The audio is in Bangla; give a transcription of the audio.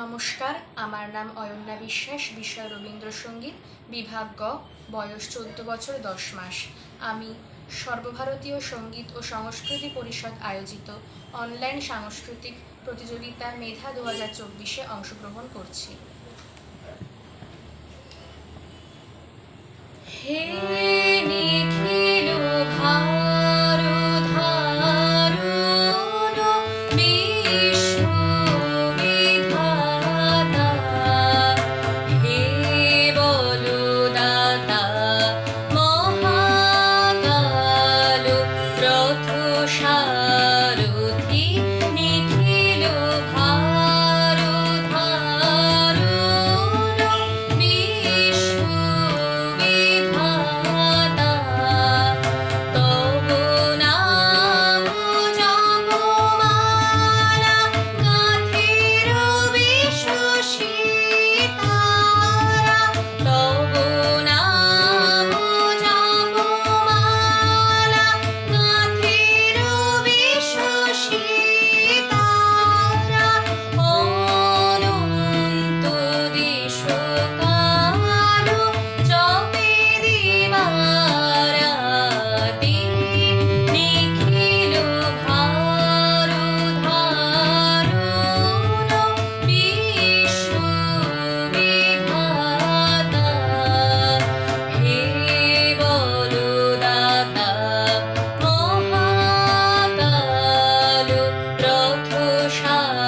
নমস্কার, আমার নাম অয়ন্যা বিশ্বাস, বিষয় রবীন্দ্রসঙ্গীত, বিভাগ গ, বয়স 14 বছর 10 মাস। আমি সর্বভারতীয় সঙ্গীত ও সংস্কৃতি পরিষদ আয়োজিত অনলাইন সাংস্কৃতিক প্রতিযোগিতা মেধা 2024-এ অংশগ্রহণ করছি। হে নিখিল ভারধারুণ বিশ্ববিধাতা, হে বলদাতা মহাকাল রথসারথি, নিখিল ভারধারুণ বিশ্ববিধাতা, তব নাম জপমালা গাঁথির বিশ্বসিতারা, তব নাম জপমালা গাঁথির বিশ্বসিতারা, অনন্ত দেশকাল জপে দিবারাতি, নিখিল ভারধারুণ বিশ্ববিধাতা, হে বলদাতা মহাকাল রথসারথি,